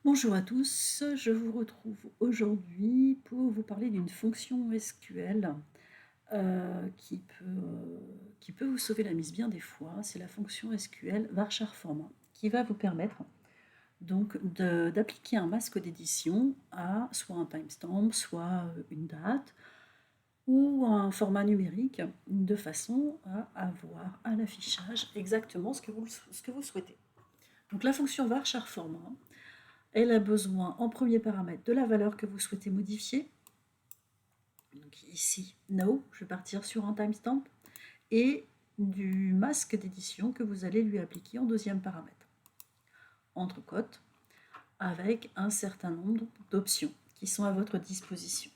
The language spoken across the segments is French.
Bonjour à tous, je vous retrouve aujourd'hui pour vous parler d'une fonction SQL qui peut vous sauver la mise bien des fois. C'est la fonction SQL varchar format qui va vous permettre donc d'appliquer un masque d'édition à soit un timestamp, soit une date ou un format numérique de façon à avoir à l'affichage exactement ce que vous souhaitez. Donc la fonction varchar format, elle a besoin en premier paramètre de la valeur que vous souhaitez modifier. Donc ici, no, je vais partir sur un timestamp, et du masque d'édition que vous allez lui appliquer en deuxième paramètre. Entre cotes, avec un certain nombre d'options qui sont à votre disposition.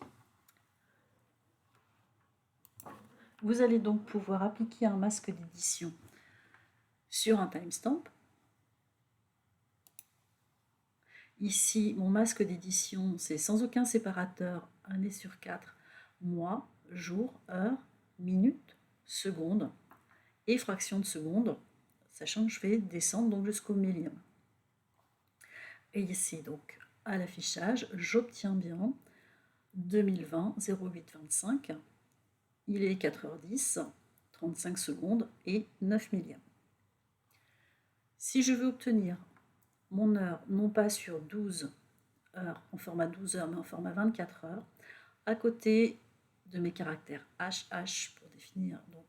Vous allez donc pouvoir appliquer un masque d'édition sur un timestamp. Ici, mon masque d'édition, c'est sans aucun séparateur, année sur 4, mois, jour, heure, minute, seconde et fraction de seconde, sachant que je vais descendre donc jusqu'au millième. Et ici, donc, à l'affichage, j'obtiens bien 2020 0825. Il est 4h10, 35 secondes et 9 millièmes. Si je veux obtenir mon heure, non pas sur 12 heures, en format 12 heures, mais en format 24 heures, à côté de mes caractères HH pour définir donc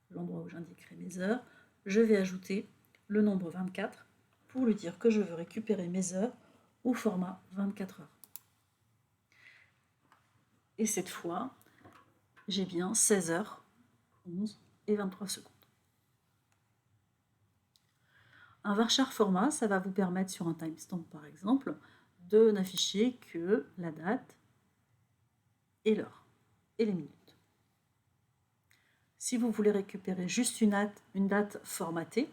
l'endroit où j'indiquerai mes heures, je vais ajouter le nombre 24 pour lui dire que je veux récupérer mes heures au format 24 heures. Et cette fois, j'ai bien 16 heures, 11 et 23 secondes. Un varchar format, ça va vous permettre sur un timestamp par exemple, de n'afficher que la date et l'heure et les minutes. Si vous voulez récupérer juste une date formatée,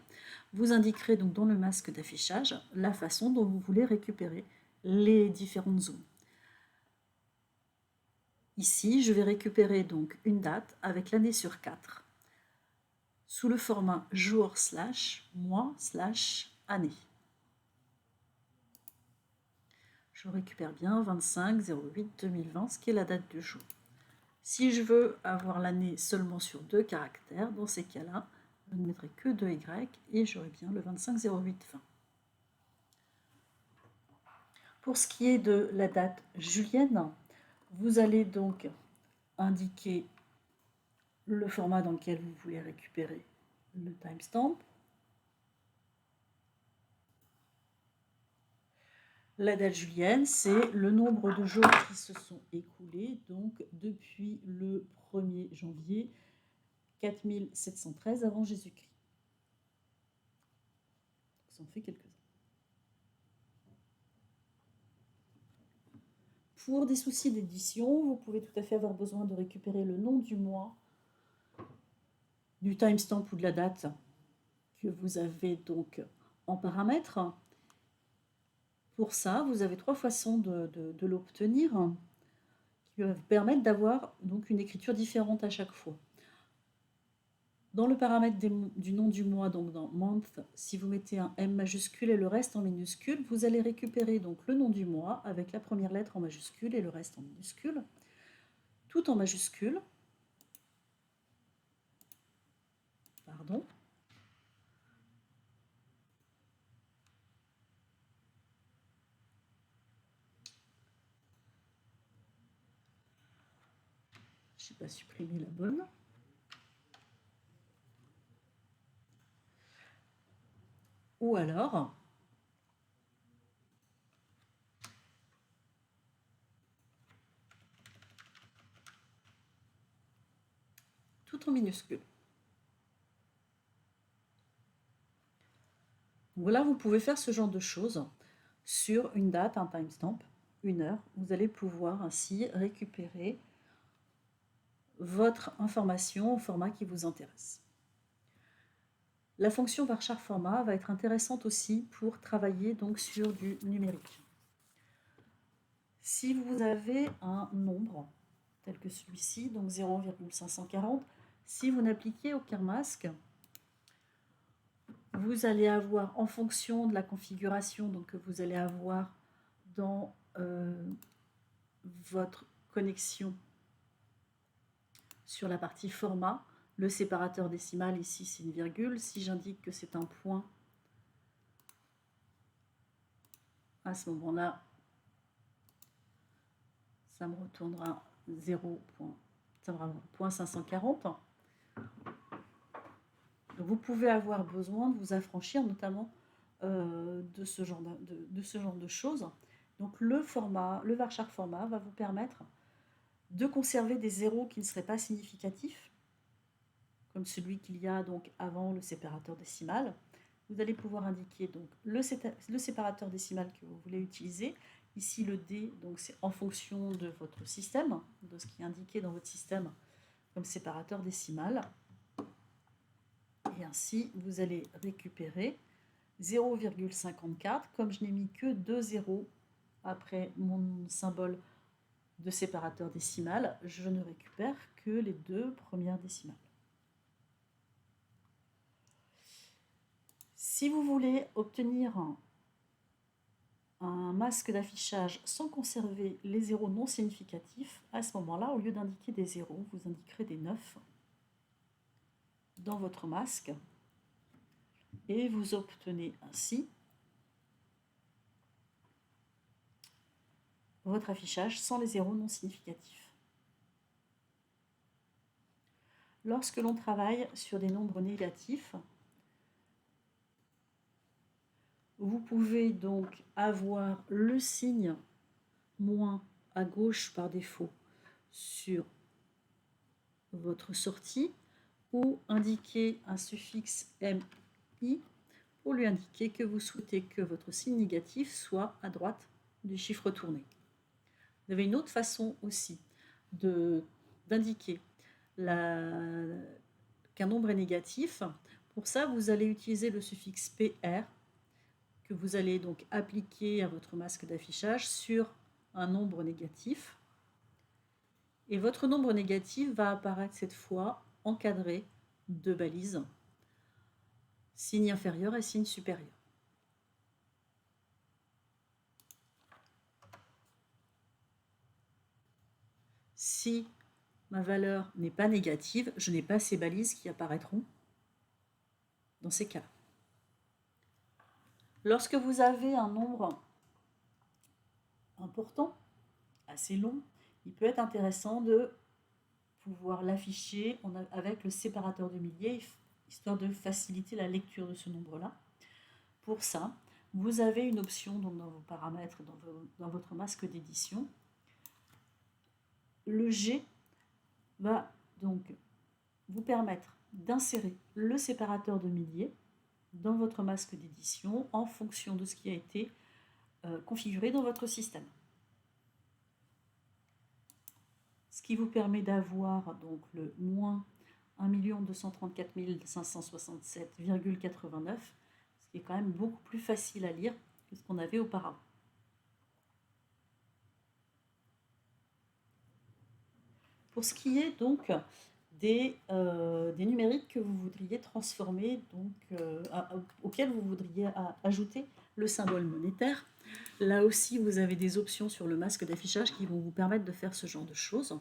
vous indiquerez donc dans le masque d'affichage la façon dont vous voulez récupérer les différentes zones. Ici, je vais récupérer donc une date avec l'année sur 4 sous le format jour/mois/année. Je récupère bien 25/08/2020, ce qui est la date du jour. Si je veux avoir l'année seulement sur 2 caractères, dans ces cas-là, je ne mettrai que 2Y et j'aurai bien le 25/08/20. Pour ce qui est de la date julienne, vous allez donc indiquer le format dans lequel vous voulez récupérer le timestamp. La date julienne, c'est le nombre de jours qui se sont écoulés, donc depuis le 1er janvier 4713 avant Jésus-Christ. Ça en fait quelques-uns. Pour des soucis d'édition, vous pouvez tout à fait avoir besoin de récupérer le nom du mois, du timestamp ou de la date que vous avez donc en paramètre. Pour ça, vous avez 3 façons de l'obtenir qui vous permettre d'avoir donc une écriture différente à chaque fois. Dans le paramètre du nom du mois, donc dans month, si vous mettez un M majuscule et le reste en minuscule, vous allez récupérer donc le nom du mois avec la première lettre en majuscule et le reste en minuscule, tout en majuscule. Pardon. Je n'ai pas supprimé la bonne. Ou alors, tout en minuscule. Voilà, vous pouvez faire ce genre de choses sur une date, un timestamp, une heure. Vous allez pouvoir ainsi récupérer votre information au format qui vous intéresse. La fonction varchar format va être intéressante aussi pour travailler donc sur du numérique. Si vous avez un nombre tel que celui-ci, donc 0,540, si vous n'appliquez aucun masque, vous allez avoir, en fonction de la configuration donc, que vous allez avoir dans votre connexion sur la partie format. Le séparateur décimal, ici, c'est une virgule. Si j'indique que c'est un point, à ce moment-là, ça me retournera 0.540. Vous pouvez avoir besoin de vous affranchir notamment de ce genre de choses. Donc le varchar format va vous permettre de conserver des zéros qui ne seraient pas significatifs, comme celui qu'il y a donc avant le séparateur décimal. Vous allez pouvoir indiquer donc le séparateur décimal que vous voulez utiliser. Ici, le D, donc c'est en fonction de votre système, de ce qui est indiqué dans votre système comme séparateur décimal. Et ainsi, vous allez récupérer 0,54. Comme je n'ai mis que 2 zéros après mon symbole de séparateur décimal, je ne récupère que les 2 premières décimales. Si vous voulez obtenir un masque d'affichage sans conserver les zéros non significatifs, à ce moment-là, au lieu d'indiquer des zéros, vous indiquerez des 9 dans votre masque et vous obtenez ainsi votre affichage sans les zéros non significatifs. Lorsque l'on travaille sur des nombres négatifs, vous pouvez donc avoir le signe moins à gauche par défaut sur votre sortie ou indiquer un suffixe MI pour lui indiquer que vous souhaitez que votre signe négatif soit à droite du chiffre tourné. Vous avez une autre façon aussi d'indiquer qu'un nombre est négatif. Pour ça, vous allez utiliser le suffixe PR que vous allez donc appliquer à votre masque d'affichage sur un nombre négatif. Et votre nombre négatif va apparaître cette fois encadré de balises, signe inférieur et signe supérieur. Si ma valeur n'est pas négative, je n'ai pas ces balises qui apparaîtront dans ces cas. Lorsque vous avez un nombre important, assez long, il peut être intéressant de pouvoir l'afficher avec le séparateur de milliers, histoire de faciliter la lecture de ce nombre-là. Pour ça, vous avez une option donc, dans vos paramètres, dans votre masque d'édition. Le G va donc vous permettre d'insérer le séparateur de milliers dans votre masque d'édition en fonction de ce qui a été configuré dans votre système. Ce qui vous permet d'avoir donc le moins 1 234 567,89, ce qui est quand même beaucoup plus facile à lire que ce qu'on avait auparavant. Pour ce qui est donc des numériques que vous voudriez transformer, donc, auxquels vous voudriez ajouter le symbole monétaire, là aussi vous avez des options sur le masque d'affichage qui vont vous permettre de faire ce genre de choses.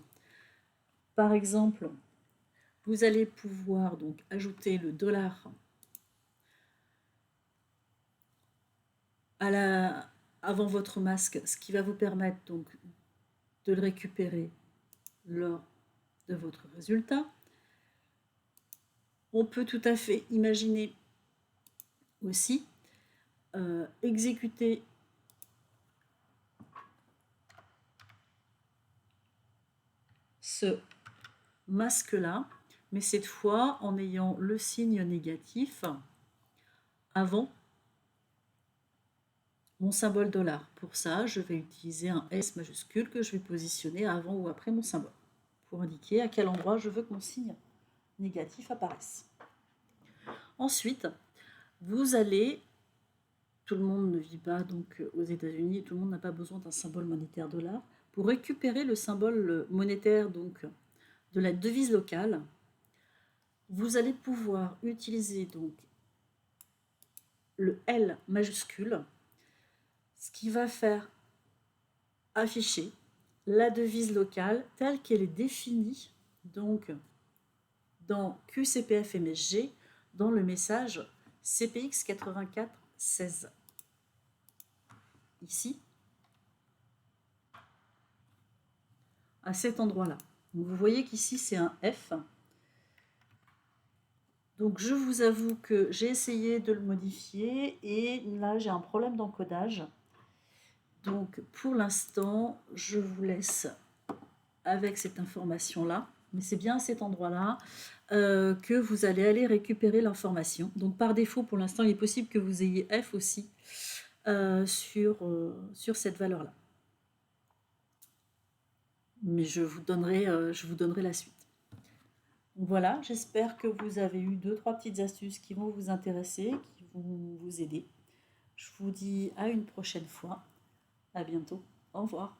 Par exemple, vous allez pouvoir donc ajouter le dollar avant votre masque, ce qui va vous permettre donc de le récupérer lors de votre résultat. On peut tout à fait imaginer aussi exécuter ce masque-là, mais cette fois en ayant le signe négatif avant mon symbole dollar. Pour ça, je vais utiliser un S majuscule que je vais positionner avant ou après mon symbole pour indiquer à quel endroit je veux que mon signe négatif apparaisse. Ensuite, vous allez, tout le monde ne vit pas donc aux États-Unis, tout le monde n'a pas besoin d'un symbole monétaire dollar. Pour récupérer le symbole monétaire donc de la devise locale, vous allez pouvoir utiliser donc le L majuscule, ce qui va faire afficher la devise locale telle qu'elle est définie donc dans QCPF MSG dans le message CPX 8416. Ici, à cet endroit-là. Vous voyez qu'ici c'est un F. Donc je vous avoue que j'ai essayé de le modifier et là j'ai un problème d'encodage. Donc pour l'instant, je vous laisse avec cette information-là, mais c'est bien à cet endroit-là que vous allez aller récupérer l'information. Donc par défaut, pour l'instant, il est possible que vous ayez F aussi sur cette valeur-là. Mais je vous donnerai la suite. Donc voilà, j'espère que vous avez eu 2-3 petites astuces qui vont vous intéresser, qui vont vous aider. Je vous dis à une prochaine fois. À bientôt. Au revoir.